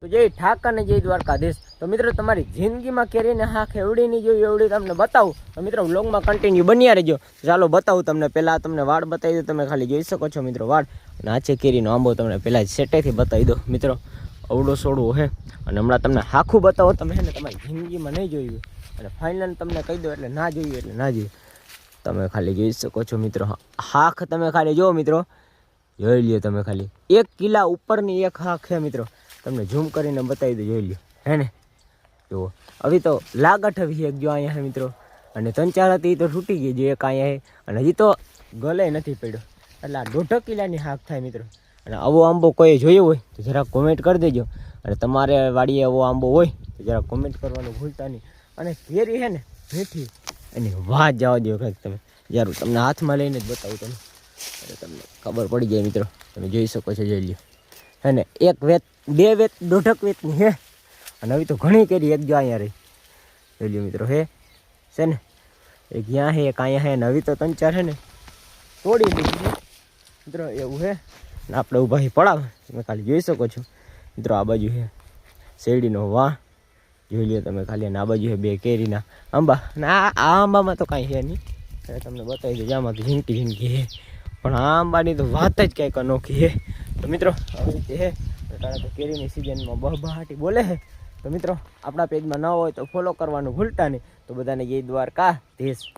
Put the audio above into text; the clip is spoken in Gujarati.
તો જય ઠાકર ને જય દ્વારકાધીશ। તો મિત્રો તમારી જિંદગીમાં કેરીને હાખ એવડી નહીં જોઈ એવડી તમને બતાવું તો મિત્રો વ્લોગમાં કન્ટિન્યુ બન્યા રહેજો। ચાલો બતાવું તમને। પહેલાં તમને વાળ બતાવી દો, તમે ખાલી જોઈ શકો છો મિત્રો વાળ। અને આ છે કેરીનો આંબો, તમને પહેલાં સેટેથી બતાવી દો મિત્રો, અવડો સોડવો હે। અને હમણાં તમને હાખું બતાવો, તમે હે ને તમારી જિંદગીમાં નહીં જોયું અને ફાઇનલ તમને કહી દો એટલે ના જોયું એટલે ના જોયું। તમે ખાલી જોઈ શકો છો મિત્રો, હાખ તમે ખાલી જો મિત્રો, જોઈ લ્યો તમે ખાલી 1 કિલા ઉપરની એક હાખ છે મિત્રો। તમને ઝૂમ કરીને બતાવી દો, જોઈ લ્યો હે ને। જુઓ હવે તો લાગઠ આવી એક જો અહીંયા હે મિત્રો, અને 3-4 હતી તો તૂટી ગઈ, જો એક અહીંયા હે, અને હજી તો ગલે નથી પડ્યો, એટલે આ 1.5 કિલાની હાક થાય મિત્રો। અને આવો આંબો કોઈ જોયો હોય તો જરાક કોમેન્ટ કરી દેજો, અને તમારે વાડીએ આવો આંબો હોય તો જરાક કોમેન્ટ કરવાનું ભૂલતા નહીં। અને કેરી હે ને મીઠી, એની વાત જવા દો કંઈક તમે, જ્યારે તમને હાથમાં લઈને જ બતાવું તમને, એટલે તમને ખબર પડી જાય મિત્રો। તમે જોઈ શકો છો, જોઈ લ્યો હે ને। 1 વેત 2 વેત 1.5 વેતની હે, અને હવે તો ઘણી કેરી એક જો અહીંયા રહી, જોઈ લ્યો મિત્રો હે છે ને, એક ત્યાં હે એક અહીંયા હે, ને હવે તો 3-4 હે ને તોડી લીધી મિત્રો, એવું હે ને। આપણે ઊભા હી પડાવ, તમે ખાલી જોઈ શકો છો મિત્રો। આ બાજુ હે શેરડીનો વાહ, જોઈ લ્યો તમે ખાલી, અને આ બાજુ હે 2 કેરીના આંબા, અને આ આંબામાં તો કાંઈ હે નહીં, તમને બતાવી દઉં, આમાં તો ઝીણકી હે, પણ આ આંબાની તો વાત જ કંઈક અનોખી હે। તો મિત્રો આવી રીતે હે, કારણ કે કેરીની સિઝનમાં બહબહાટી બોલે છે। તો મિત્રો આપણા પેજમાં ન હોય તો ફોલો કરવાનું ભૂલતા નહીં। તો બધાને જય દ્વારકાધીશ।